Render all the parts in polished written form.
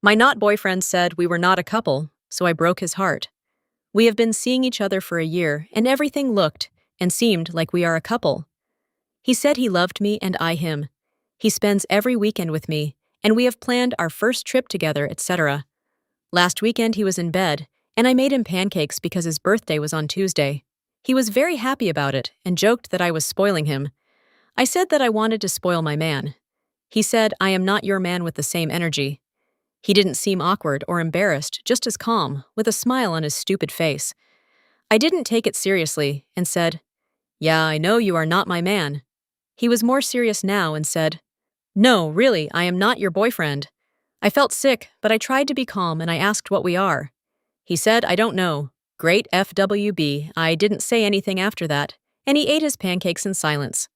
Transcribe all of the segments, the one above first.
My not boyfriend said we were not a couple, so I broke his heart. We have been seeing each other for a year, and everything looked and seemed like we are a couple. He said he loved me and I him. He spends every weekend with me, and we have planned our first trip together, etc. Last weekend he was in bed, and I made him pancakes because his birthday was on Tuesday. He was very happy about it and joked that I was spoiling him. I said that I wanted to spoil my man. He said, I am not your man with the same energy. He didn't seem awkward or embarrassed, just as calm, with a smile on his stupid face. I didn't take it seriously and said, Yeah, I know you are not my man. He was more serious now and said, No, really, I am not your boyfriend. I felt sick, but I tried to be calm and I asked what we are. He said, I don't know. Great FWB. I didn't say anything after that, and he ate his pancakes in silence.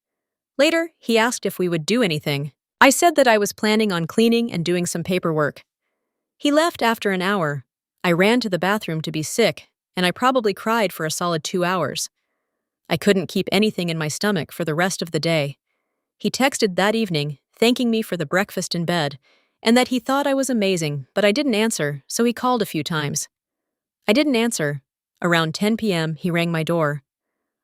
Later, he asked if we would do anything. I said that I was planning on cleaning and doing some paperwork. He left after an hour. I ran to the bathroom to be sick, and I probably cried for a solid 2 hours. I couldn't keep anything in my stomach for the rest of the day. He texted that evening, thanking me for the breakfast in bed, and that he thought I was amazing, but I didn't answer, so he called a few times. I didn't answer. Around 10 p.m., he rang my door.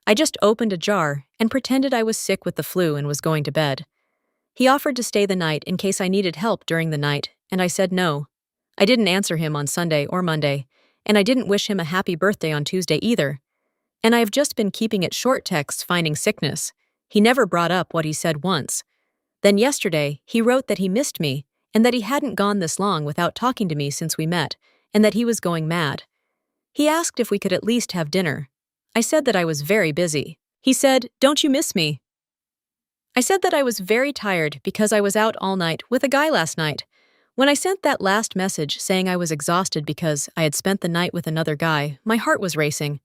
I just opened a jar and pretended I was sick with the flu and was going to bed. He offered to stay the night in case I needed help during the night, and I said no. I didn't answer him on Sunday or Monday, and I didn't wish him a happy birthday on Tuesday either. And I have just been keeping it short texts finding sickness. He never brought up what he said once. Then yesterday, he wrote that he missed me, and that he hadn't gone this long without talking to me since we met, and that he was going mad. He asked if we could at least have dinner. I said that I was very busy. He said, Don't you miss me? I said that I was very tired because I was out all night with a guy last night. When I sent that last message saying I was exhausted because I had spent the night with another guy, my heart was racing.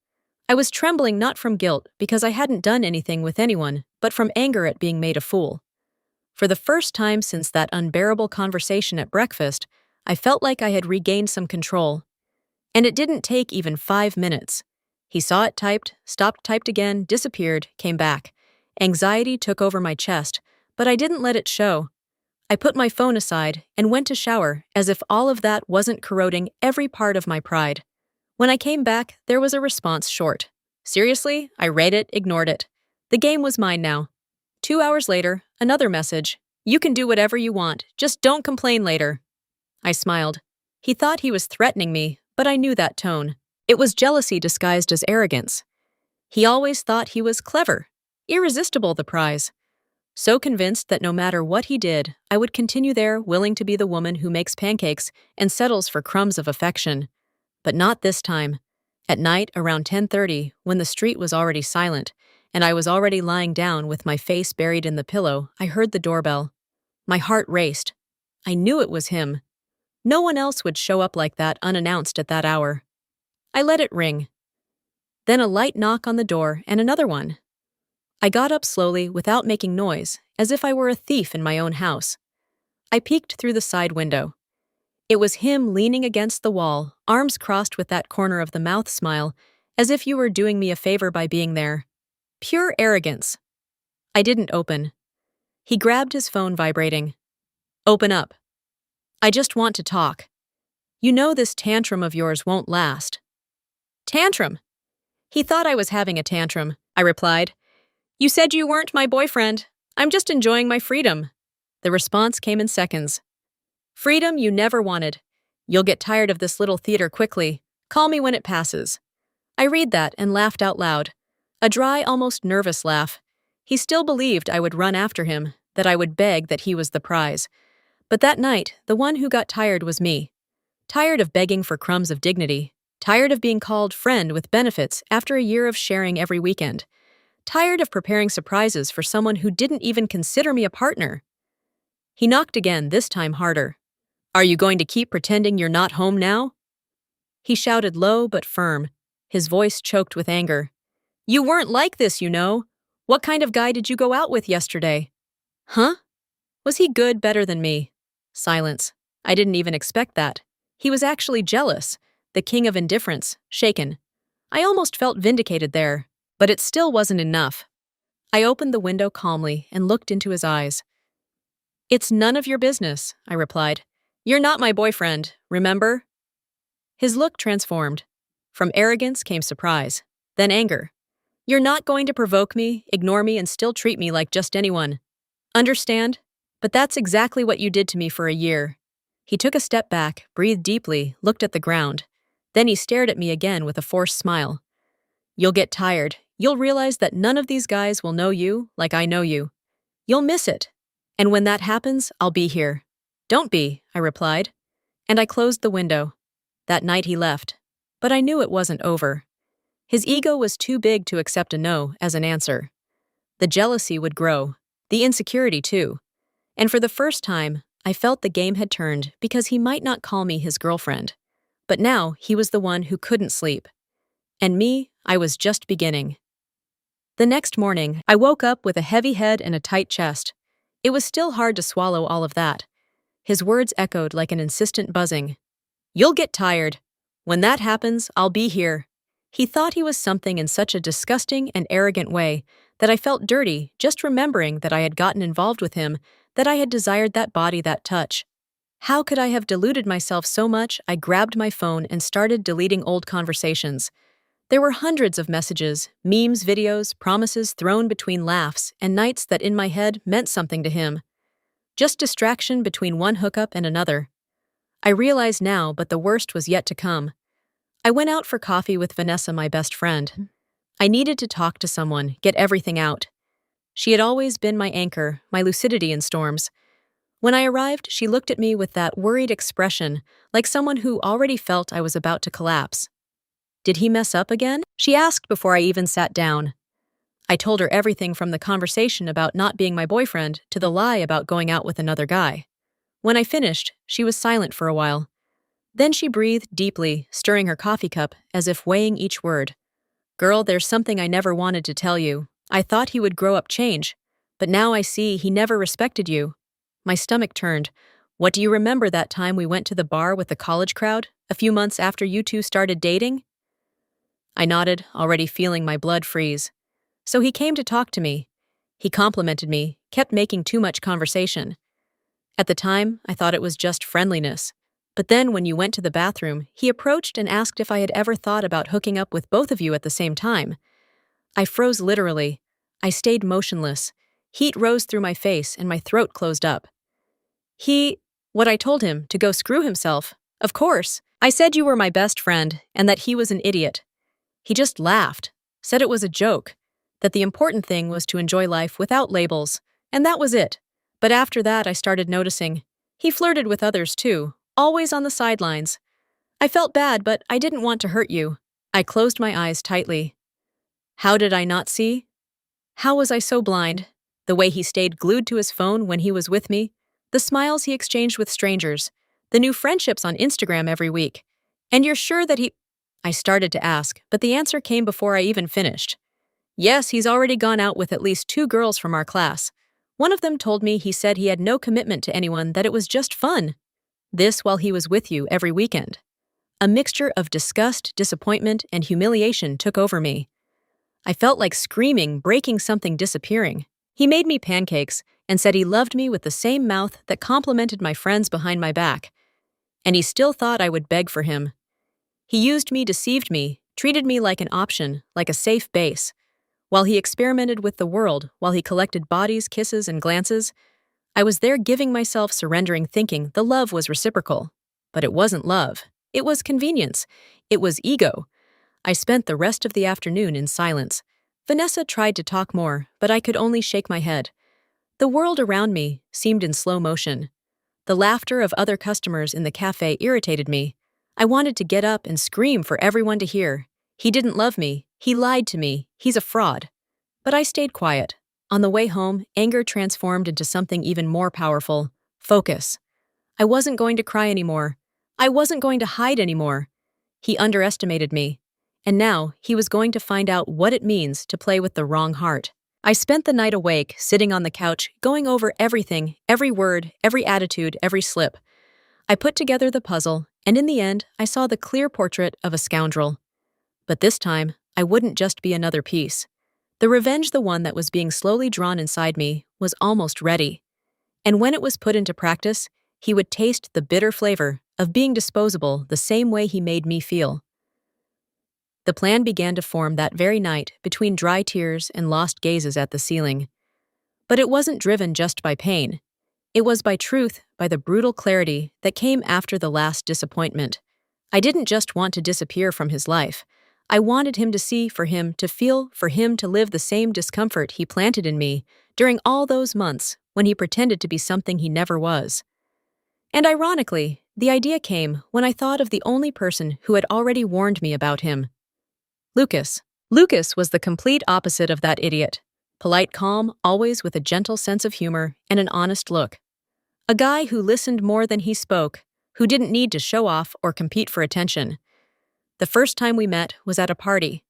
I was trembling not from guilt because I hadn't done anything with anyone, but from anger at being made a fool. For the first time since that unbearable conversation at breakfast, I felt like I had regained some control. And it didn't take even 5 minutes. He saw it typed, stopped, typed again, disappeared, came back. Anxiety took over my chest, but I didn't let it show. I put my phone aside and went to shower as if all of that wasn't corroding every part of my pride. When I came back, there was a response short. Seriously, I read it, ignored it. The game was mine now. 2 hours later, another message. You can do whatever you want, just don't complain later. I smiled. He thought he was threatening me, but I knew that tone. It was jealousy disguised as arrogance. He always thought he was clever, irresistible the prize. So convinced that no matter what he did, I would continue there, willing to be the woman who makes pancakes and settles for crumbs of affection. But not this time. At night, around 10:30, when the street was already silent, and I was already lying down with my face buried in the pillow, I heard the doorbell. My heart raced. I knew it was him. No one else would show up like that unannounced at that hour. I let it ring. Then a light knock on the door and another one. I got up slowly without making noise, as if I were a thief in my own house. I peeked through the side window. It was him leaning against the wall, arms crossed with that corner of the mouth smile, as if you were doing me a favor by being there. Pure arrogance. I didn't open. He grabbed his phone vibrating. Open up. I just want to talk. You know this tantrum of yours won't last. Tantrum? He thought I was having a tantrum, I replied. You said you weren't my boyfriend. I'm just enjoying my freedom. The response came in seconds. Freedom you never wanted. You'll get tired of this little theater quickly. Call me when it passes. I read that and laughed out loud. A dry, almost nervous laugh. He still believed I would run after him, that I would beg that he was the prize. But that night, the one who got tired was me. Tired of begging for crumbs of dignity. Tired of being called friend with benefits after a year of sharing every weekend. Tired of preparing surprises for someone who didn't even consider me a partner. He knocked again, this time harder. Are you going to keep pretending you're not home now? He shouted low but firm, his voice choked with anger. You weren't like this, you know. What kind of guy did you go out with yesterday? Huh? Was he good, better than me? Silence. I didn't even expect that. He was actually jealous, the king of indifference, shaken. I almost felt vindicated there. But it still wasn't enough. I opened the window calmly and looked into his eyes. It's none of your business, I replied. You're not my boyfriend, remember? His look transformed. From arrogance came surprise, then anger. You're not going to provoke me, ignore me, and still treat me like just anyone. Understand? But that's exactly what you did to me for a year. He took a step back, breathed deeply, looked at the ground. Then he stared at me again with a forced smile. You'll get tired. You'll realize that none of these guys will know you like I know you. You'll miss it. And when that happens, I'll be here. Don't be, I replied. And I closed the window. That night he left. But I knew it wasn't over. His ego was too big to accept a no as an answer. The jealousy would grow. The insecurity too. And for the first time, I felt the game had turned because he might not call me his girlfriend. But now he was the one who couldn't sleep. And me, I was just beginning. The next morning, I woke up with a heavy head and a tight chest. It was still hard to swallow all of that. His words echoed like an insistent buzzing. You'll get tired. When that happens, I'll be here. He thought he was something in such a disgusting and arrogant way that I felt dirty just remembering that I had gotten involved with him, that I had desired that body, that touch. How could I have deluded myself so much? I grabbed my phone and started deleting old conversations. There were hundreds of messages, memes, videos, promises thrown between laughs and nights that in my head meant something to him. Just distraction between one hookup and another. I realize now, but the worst was yet to come. I went out for coffee with Vanessa, my best friend. I needed to talk to someone, get everything out. She had always been my anchor, my lucidity in storms. When I arrived, she looked at me with that worried expression, like someone who already felt I was about to collapse. Did he mess up again? She asked before I even sat down. I told her everything from the conversation about not being my boyfriend to the lie about going out with another guy. When I finished, she was silent for a while. Then she breathed deeply, stirring her coffee cup as if weighing each word. Girl, there's something I never wanted to tell you. I thought he would grow up, change. But now I see he never respected you. My stomach turned. What do you remember that time we went to the bar with the college crowd, a few months after you two started dating? I nodded, already feeling my blood freeze. So he came to talk to me. He complimented me, kept making too much conversation. At the time, I thought it was just friendliness. But then when you went to the bathroom, he approached and asked if I had ever thought about hooking up with both of you at the same time. I froze literally. I stayed motionless. Heat rose through my face and my throat closed up. What I told him, to go screw himself. Of course. I said you were my best friend and that he was an idiot. He just laughed, said it was a joke, that the important thing was to enjoy life without labels, and that was it. But after that, I started noticing. He flirted with others too, always on the sidelines. I felt bad, but I didn't want to hurt you. I closed my eyes tightly. How did I not see? How was I so blind? The way he stayed glued to his phone when he was with me, the smiles he exchanged with strangers, the new friendships on Instagram every week. And you're sure that he... I started to ask, but the answer came before I even finished. Yes, he's already gone out with at least 2 girls from our class. One of them told me he said he had no commitment to anyone, that it was just fun. This while he was with you every weekend. A mixture of disgust, disappointment, and humiliation took over me. I felt like screaming, breaking something, disappearing. He made me pancakes and said he loved me with the same mouth that complimented my friends behind my back. And he still thought I would beg for him. He used me, deceived me, treated me like an option, like a safe base. While he experimented with the world, while he collected bodies, kisses, and glances, I was there giving myself, surrendering, thinking the love was reciprocal. But it wasn't love. It was convenience. It was ego. I spent the rest of the afternoon in silence. Vanessa tried to talk more, but I could only shake my head. The world around me seemed in slow motion. The laughter of other customers in the cafe irritated me. I wanted to get up and scream for everyone to hear. He didn't love me. He lied to me. He's a fraud. But I stayed quiet. On the way home, anger transformed into something even more powerful. Focus. I wasn't going to cry anymore. I wasn't going to hide anymore. He underestimated me. And now, he was going to find out what it means to play with the wrong heart. I spent the night awake, sitting on the couch, going over everything, every word, every attitude, every slip. I put together the puzzle, and in the end, I saw the clear portrait of a scoundrel. But this time, I wouldn't just be another piece. The revenge, the one that was being slowly drawn inside me, was almost ready. And when it was put into practice, he would taste the bitter flavor of being disposable the same way he made me feel. The plan began to form that very night between dry tears and lost gazes at the ceiling. But it wasn't driven just by pain. It was by truth, by the brutal clarity that came after the last disappointment. I didn't just want to disappear from his life. I wanted him to see, for him to feel, for him to live the same discomfort he planted in me during all those months when he pretended to be something he never was. And ironically, the idea came when I thought of the only person who had already warned me about him. Lucas. Lucas was the complete opposite of that idiot. Polite, calm, always with a gentle sense of humor and an honest look. A guy who listened more than he spoke, who didn't need to show off or compete for attention. The first time we met was at a party.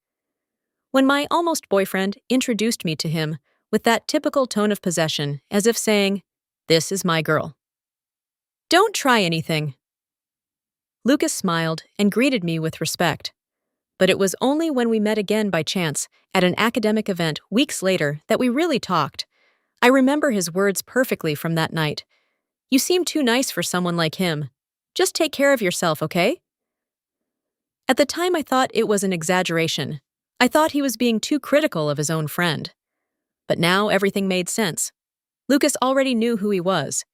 When my almost boyfriend introduced me to him with that typical tone of possession, as if saying, "This is my girl. Don't try anything." Lucas smiled and greeted me with respect. But it was only when we met again by chance at an academic event weeks later that we really talked. I remember his words perfectly from that night. "You seem too nice for someone like him. Just take care of yourself, okay?" At the time I thought it was an exaggeration. I thought he was being too critical of his own friend. But now everything made sense. Lucas already knew who he was.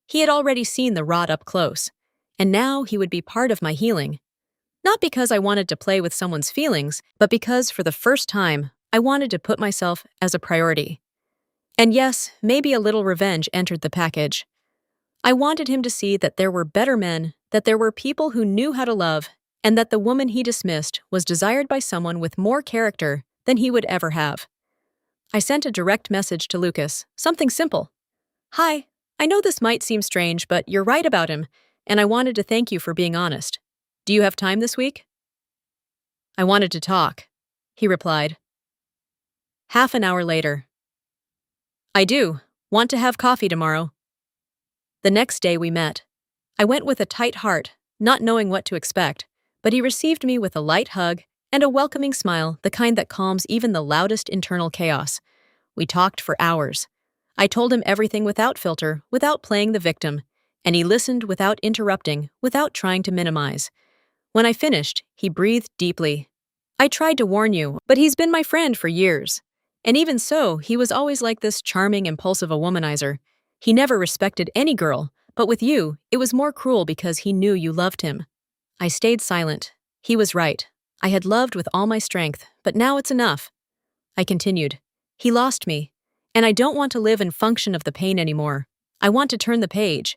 He had already seen the rot up close. And now he would be part of my healing. Not because I wanted to play with someone's feelings, but because for the first time, I wanted to put myself as a priority. And yes, maybe a little revenge entered the package. I wanted him to see that there were better men, that there were people who knew how to love, and that the woman he dismissed was desired by someone with more character than he would ever have. I sent a direct message to Lucas, something simple. "Hi, I know this might seem strange, but you're right about him, and I wanted to thank you for being honest. Do you have time this week?" "I wanted to talk," he replied. Half an hour later. "I do. Want to have coffee tomorrow?" The next day we met. I went with a tight heart, not knowing what to expect, but he received me with a light hug and a welcoming smile, the kind that calms even the loudest internal chaos. We talked for hours. I told him everything without filter, without playing the victim, and he listened without interrupting, without trying to minimize. When I finished, he breathed deeply. "I tried to warn you, but he's been my friend for years. And even so, he was always like this charming, impulsive womanizer. He never respected any girl, but with you, it was more cruel because he knew you loved him." I stayed silent. He was right. I had loved with all my strength, but now it's enough. I continued. "He lost me, and I don't want to live in function of the pain anymore. I want to turn the page.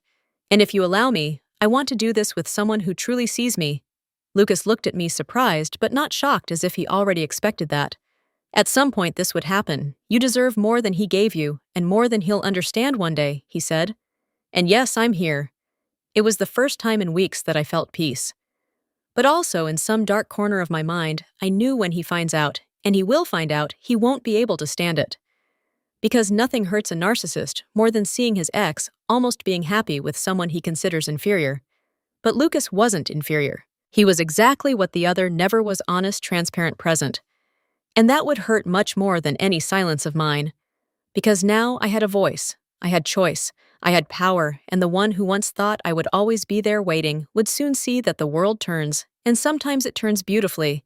And if you allow me, I want to do this with someone who truly sees me." Lucas looked at me surprised but not shocked, as if he already expected that. "At some point this would happen. You deserve more than he gave you, and more than he'll understand one day," he said. And yes, I'm here. It was the first time in weeks that I felt peace. But also, in some dark corner of my mind, I knew when he finds out, and he will find out, he won't be able to stand it. Because nothing hurts a narcissist more than seeing his ex almost being happy with someone he considers inferior. But Lucas wasn't inferior. He was exactly what the other never was: honest, transparent, present. And that would hurt much more than any silence of mine. Because now I had a voice, I had choice, I had power, and the one who once thought I would always be there waiting would soon see that the world turns, and sometimes it turns beautifully.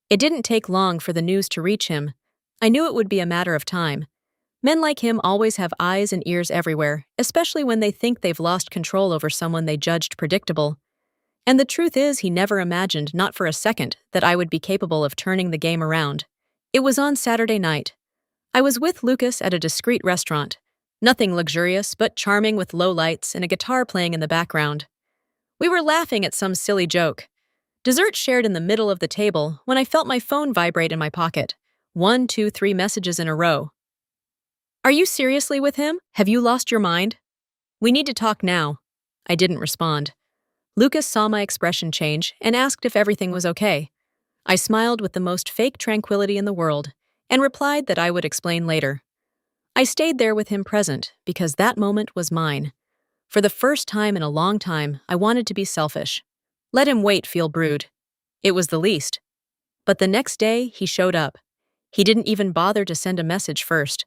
It didn't take long for the news to reach him. I knew it would be a matter of time. Men like him always have eyes and ears everywhere, especially when they think they've lost control over someone they judged predictable. And the truth is, he never imagined, not for a second, that I would be capable of turning the game around. It was on Saturday night. I was with Lucas at a discreet restaurant. Nothing luxurious, but charming, with low lights and a guitar playing in the background. We were laughing at some silly joke. Dessert shared in the middle of the table when I felt my phone vibrate in my pocket. 1, 2, 3 messages in a row. "Are you seriously with him? Have you lost your mind? We need to talk now." I didn't respond. Lucas saw my expression change and asked if everything was okay. I smiled with the most fake tranquility in the world and replied that I would explain later. I stayed there with him present because that moment was mine. For the first time in a long time, I wanted to be selfish. Let him wait, feel brood. It was the least. But the next day, he showed up. He didn't even bother to send a message first.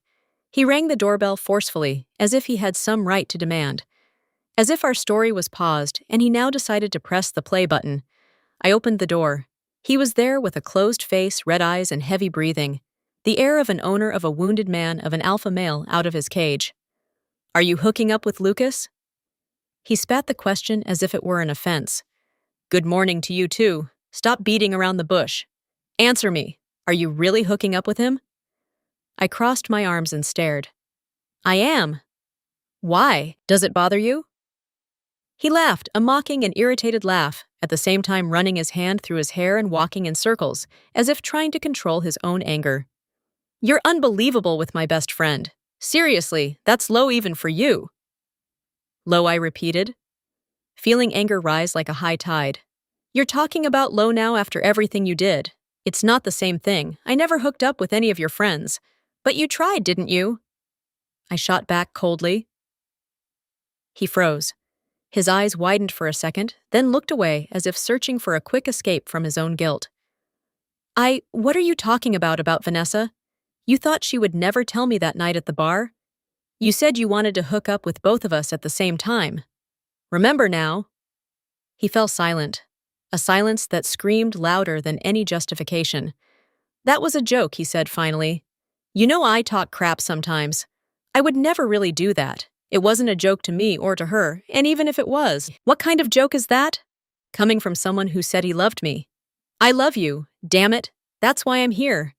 He rang the doorbell forcefully, as if he had some right to demand. As if our story was paused and he now decided to press the play button. I opened the door. He was there with a closed face, red eyes, and heavy breathing. The air of an owner of a wounded man, of an alpha male out of his cage. "Are you hooking up with Lucas?" He spat the question as if it were an offense. "Good morning to you too. Stop beating around the bush. Answer me. Are you really hooking up with him?" I crossed my arms and stared. "I am." "Why? Does it bother you?" He laughed, a mocking and irritated laugh, at the same time running his hand through his hair and walking in circles, as if trying to control his own anger. "You're unbelievable with my best friend. Seriously, that's low even for you." "Low," I repeated, feeling anger rise like a high tide. "You're talking about low now after everything you did. It's not the same thing. I never hooked up with any of your friends. But you tried, didn't you?" I shot back coldly. He froze. His eyes widened for a second, then looked away as if searching for a quick escape from his own guilt. What are you talking about Vanessa? You thought she would never tell me that night at the bar? You said you wanted to hook up with both of us at the same time. Remember now?" He fell silent, a silence that screamed louder than any justification. "That was a joke," he said finally. "You know I talk crap sometimes. I would never really do that. It wasn't a joke to me or to her, and even if it was, what kind of joke is that? Coming from someone who said he loved me. I love you, damn it. That's why I'm here.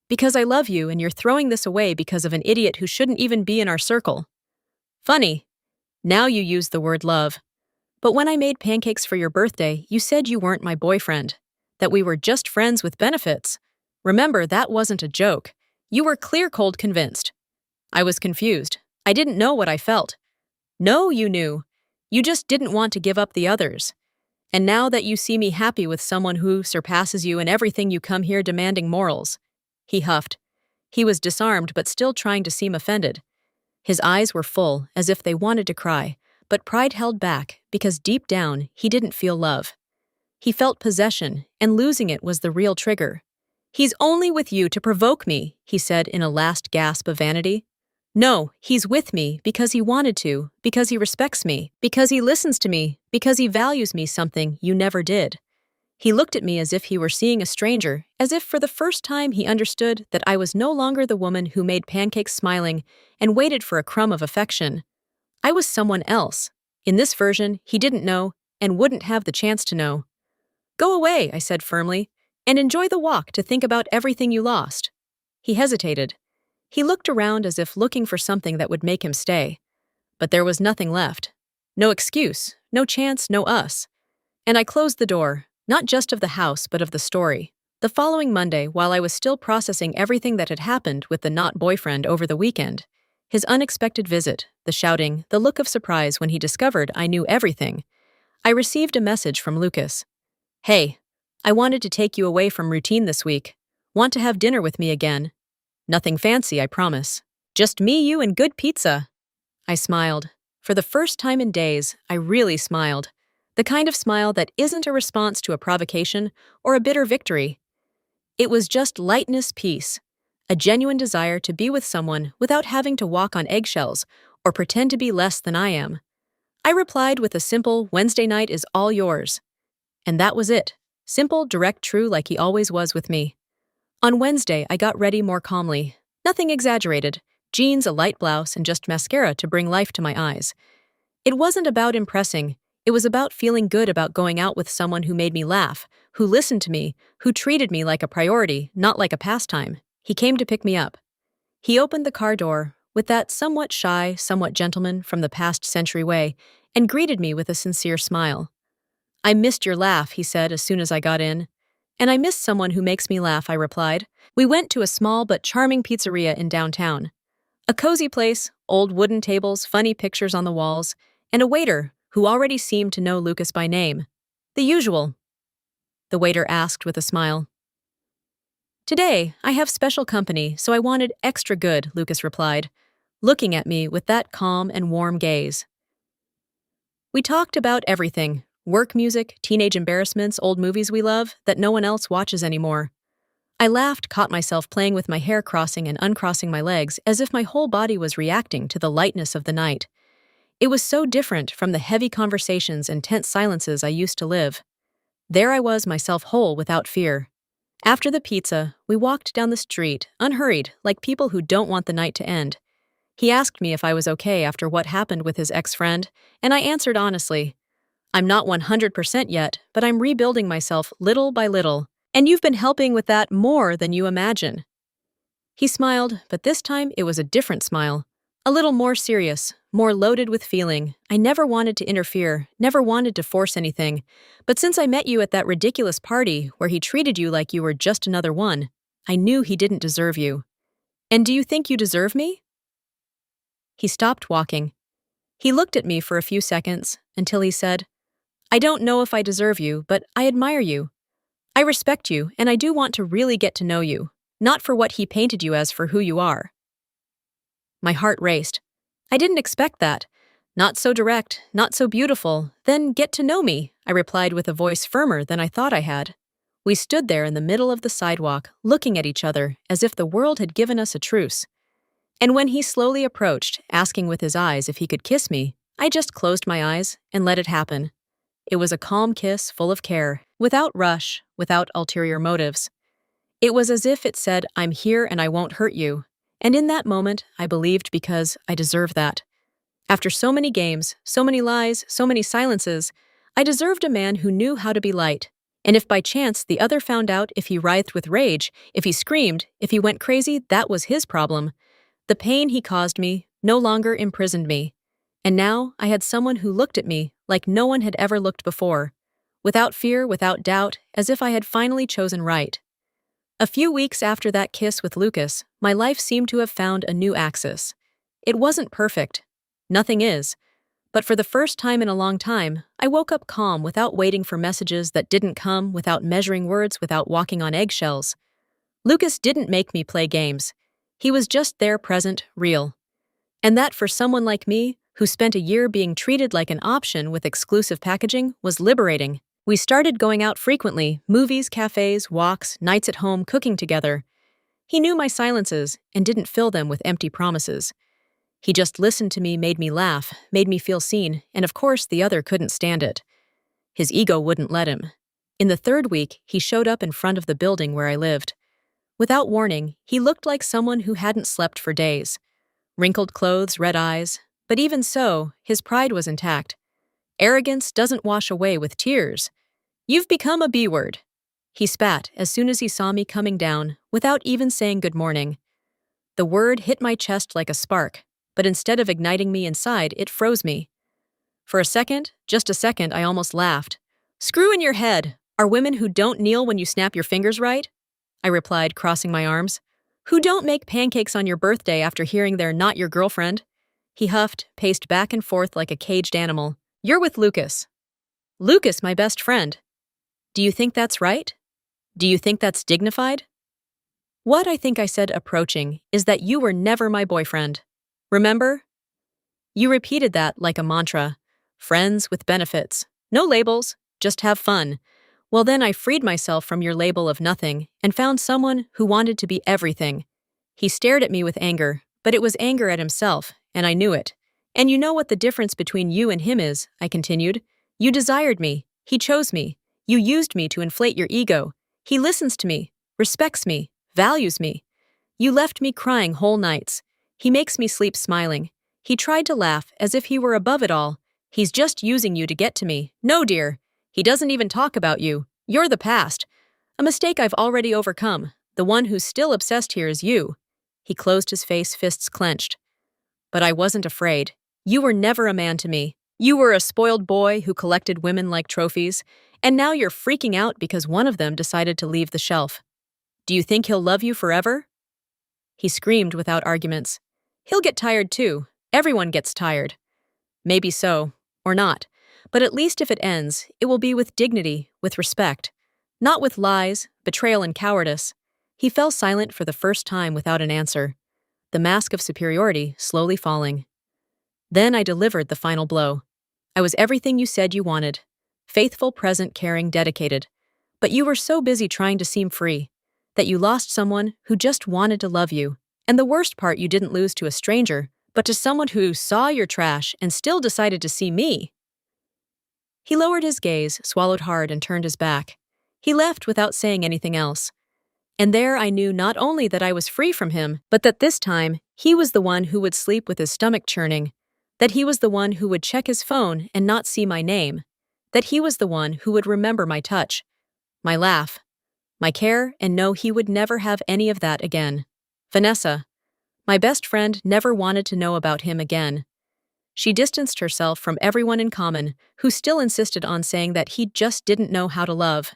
Because I love you and you're throwing this away because of an idiot who shouldn't even be in our circle. Funny. Now you use the word love. But when I made pancakes for your birthday, you said you weren't my boyfriend, that we were just friends with benefits. Remember, that wasn't a joke. You were clear-cold convinced. I was confused. I didn't know what I felt. No, you knew. You just didn't want to give up the others. And now that you see me happy with someone who surpasses you in everything, you come here demanding morals." He huffed. He was disarmed but still trying to seem offended. His eyes were full, as if they wanted to cry, but pride held back because deep down he didn't feel love. He felt possession, and losing it was the real trigger. "He's only with you to provoke me," he said in a last gasp of vanity. "No, he's with me because he wanted to, because he respects me, because he listens to me, because he values me, something you never did." He looked at me as if he were seeing a stranger, as if for the first time he understood that I was no longer the woman who made pancakes smiling and waited for a crumb of affection. I was someone else. In this version, he didn't know and wouldn't have the chance to know. "Go away," I said firmly, "and enjoy the walk to think about everything you lost." He hesitated. He looked around as if looking for something that would make him stay. But there was nothing left. No excuse, no chance, no us. And I closed the door, not just of the house but of the story. The following Monday, while I was still processing everything that had happened with the not boyfriend over the weekend, his unexpected visit, the shouting, the look of surprise when he discovered I knew everything, I received a message from Lucas. "Hey, I wanted to take you away from routine this week. Want to have dinner with me again? Nothing fancy, I promise. Just me, you, and good pizza." I smiled. For the first time in days, I really smiled. The kind of smile that isn't a response to a provocation or a bitter victory. It was just lightness, peace, a genuine desire to be with someone without having to walk on eggshells or pretend to be less than I am. I replied with a simple, "Wednesday night is all yours." And that was it. Simple, direct, true, like he always was with me. On Wednesday, I got ready more calmly. Nothing exaggerated. Jeans, a light blouse, and just mascara to bring life to my eyes. It wasn't about impressing. It was about feeling good about going out with someone who made me laugh, who listened to me, who treated me like a priority, not like a pastime. He came to pick me up. He opened the car door, with that somewhat shy, somewhat gentleman from the past century way, and greeted me with a sincere smile. "I missed your laugh," he said as soon as I got in. "And I miss someone who makes me laugh," I replied. We went to a small but charming pizzeria in downtown. A cozy place, old wooden tables, funny pictures on the walls, and a waiter who already seemed to know Lucas by name. "The usual?" the waiter asked with a smile. "Today, I have special company, so I wanted extra good," Lucas replied, looking at me with that calm and warm gaze. We talked about everything: work, music, teenage embarrassments, old movies we love that no one else watches anymore. I laughed, caught myself playing with my hair, crossing and uncrossing my legs as if my whole body was reacting to the lightness of the night. It was so different from the heavy conversations and tense silences I used to live. There I was, myself whole without fear. After the pizza, we walked down the street, unhurried, like people who don't want the night to end. He asked me if I was okay after what happened with his ex-friend, and I answered honestly, "I'm not 100% yet, but I'm rebuilding myself little by little, and you've been helping with that more than you imagine." He smiled, but this time it was a different smile. A little more serious, more loaded with feeling. I never wanted to interfere, never wanted to force anything. But since I met you at that ridiculous party where he treated you like you were just another one, I knew he didn't deserve you. And do you think you deserve me? He stopped walking. He looked at me for a few seconds until he said, "I don't know if I deserve you, but I admire you. I respect you, and I do want to really get to know you, not for what he painted you as, for who you are." My heart raced. I didn't expect that. "Not so direct, not so beautiful. Then get to know me," I replied with a voice firmer than I thought I had. We stood there in the middle of the sidewalk, looking at each other as if the world had given us a truce. And when he slowly approached, asking with his eyes if he could kiss me, I just closed my eyes and let it happen. It was a calm kiss full of care, without rush, without ulterior motives. It was as if it said, "I'm here and I won't hurt you." And in that moment, I believed, because I deserved that. After so many games, so many lies, so many silences, I deserved a man who knew how to be light. And if by chance the other found out, if he writhed with rage, if he screamed, if he went crazy, that was his problem. The pain he caused me no longer imprisoned me. And now I had someone who looked at me like no one had ever looked before, without fear, without doubt, as if I had finally chosen right. A few weeks after that kiss with Lucas, my life seemed to have found a new axis. It wasn't perfect. Nothing is. But for the first time in a long time, I woke up calm, without waiting for messages that didn't come, without measuring words, without walking on eggshells. Lucas didn't make me play games. He was just there, present, real. And that, for someone like me, who spent a year being treated like an option with exclusive packaging, was liberating. We started going out frequently, movies, cafes, walks, nights at home, cooking together. He knew my silences and didn't fill them with empty promises. He just listened to me, made me laugh, made me feel seen, and of course the other couldn't stand it. His ego wouldn't let him. In the third week, he showed up in front of the building where I lived. Without warning, he looked like someone who hadn't slept for days. Wrinkled clothes, red eyes, but even so, his pride was intact. Arrogance doesn't wash away with tears. "You've become a B-word." He spat as soon as he saw me coming down, without even saying good morning. The word hit my chest like a spark, but instead of igniting me inside, it froze me. For a second, just a second, I almost laughed. "Screw in your head. Are women who don't kneel when you snap your fingers right?" I replied, crossing my arms. "Who don't make pancakes on your birthday after hearing they're not your girlfriend?" He huffed, paced back and forth like a caged animal. "You're with Lucas." "Lucas, my best friend. Do you think that's right? Do you think that's dignified?" "What I think," I said, approaching, "is that you were never my boyfriend. Remember?" You repeated that like a mantra. "Friends with benefits. No labels, just have fun." Well, then I freed myself from your label of nothing and found someone who wanted to be everything. He stared at me with anger, but it was anger at himself, and I knew it. "And you know what the difference between you and him is," I continued. "You desired me. He chose me. You used me to inflate your ego. He listens to me, respects me, values me. You left me crying whole nights. He makes me sleep smiling. He tried to laugh as if he were above it all. He's just using you to get to me. No, dear. He doesn't even talk about you. You're the past. A mistake I've already overcome. The one who's still obsessed here is you." He closed his face, fists clenched. "But I wasn't afraid. You were never a man to me. You were a spoiled boy who collected women like trophies, and now you're freaking out because one of them decided to leave the shelf. Do you think he'll love you forever?" He screamed without arguments. "He'll get tired too. Everyone gets tired." Maybe so, or not. But at least if it ends, it will be with dignity, with respect. Not with lies, betrayal, and cowardice. He fell silent for the first time without an answer, the mask of superiority slowly falling. Then I delivered the final blow. I was everything you said you wanted. Faithful, present, caring, dedicated. But you were so busy trying to seem free that you lost someone who just wanted to love you. And the worst part, you didn't lose to a stranger, but to someone who saw your trash and still decided to see me. He lowered his gaze, swallowed hard, and turned his back. He left without saying anything else. And there I knew not only that I was free from him, but that this time he was the one who would sleep with his stomach churning, that he was the one who would check his phone and not see my name, that he was the one who would remember my touch, my laugh, my care, and know he would never have any of that again. Vanessa, my best friend, never wanted to know about him again. She distanced herself from everyone in common who still insisted on saying that he just didn't know how to love.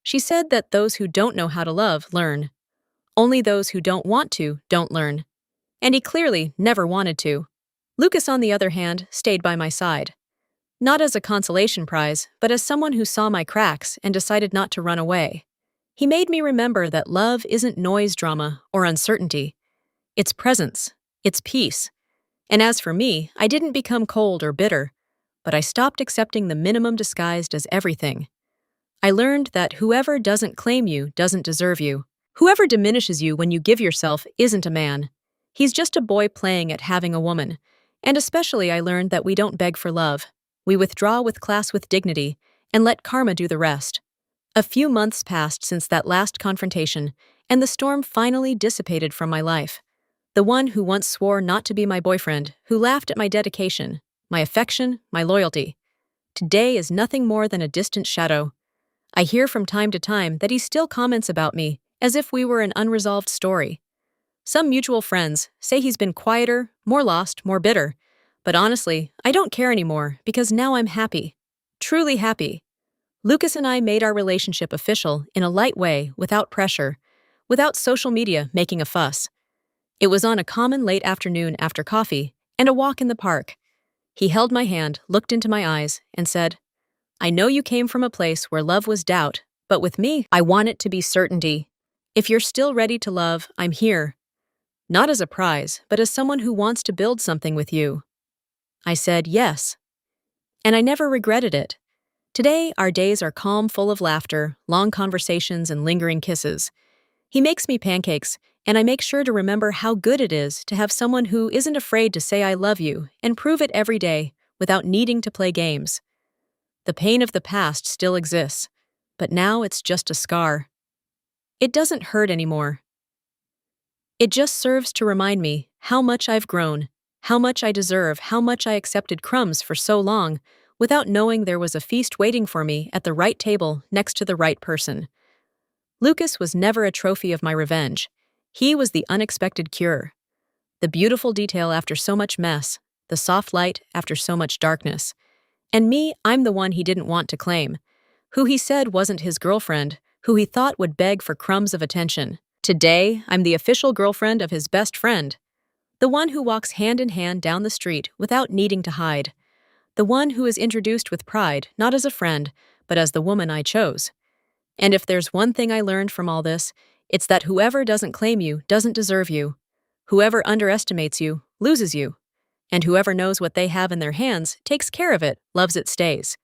She said that those who don't know how to love learn. Only those who don't want to don't learn. And he clearly never wanted to. Lucas, on the other hand, stayed by my side. Not as a consolation prize, but as someone who saw my cracks and decided not to run away. He made me remember that love isn't noise drama or uncertainty. It's presence. It's peace. And as for me, I didn't become cold or bitter, but I stopped accepting the minimum disguised as everything. I learned that whoever doesn't claim you doesn't deserve you. Whoever diminishes you when you give yourself isn't a man. He's just a boy playing at having a woman. And especially I learned that we don't beg for love. We withdraw with class with dignity and let karma do the rest. A few months passed since that last confrontation, and the storm finally dissipated from my life. The one who once swore not to be my boyfriend, who laughed at my dedication, my affection, my loyalty. Today is nothing more than a distant shadow. I hear from time to time that he still comments about me, as if we were an unresolved story. Some mutual friends say he's been quieter, more lost, more bitter. But honestly, I don't care anymore because now I'm happy. Truly happy. Lucas and I made our relationship official in a light way, without pressure, without social media making a fuss. It was on a common late afternoon after coffee and a walk in the park. He held my hand, looked into my eyes, and said, "I know you came from a place where love was doubt, but with me, I want it to be certainty. If you're still ready to love, I'm here. Not as a prize, but as someone who wants to build something with you." I said yes. And I never regretted it. Today, our days are calm, full of laughter, long conversations, and lingering kisses. He makes me pancakes, and I make sure to remember how good it is to have someone who isn't afraid to say I love you and prove it every day without needing to play games. The pain of the past still exists, but now it's just a scar. It doesn't hurt anymore. It just serves to remind me how much I've grown, how much I deserve, how much I accepted crumbs for so long without knowing there was a feast waiting for me at the right table next to the right person. Lucas was never a trophy of my revenge. He was the unexpected cure. The beautiful detail after so much mess, the soft light after so much darkness. And me, I'm the one he didn't want to claim, who he said wasn't his girlfriend, who he thought would beg for crumbs of attention. Today, I'm the official girlfriend of his best friend, the one who walks hand in hand down the street without needing to hide, the one who is introduced with pride, not as a friend, but as the woman I chose. And if there's one thing I learned from all this, it's that whoever doesn't claim you doesn't deserve you. Whoever underestimates you loses you. And whoever knows what they have in their hands takes care of it, loves it, stays.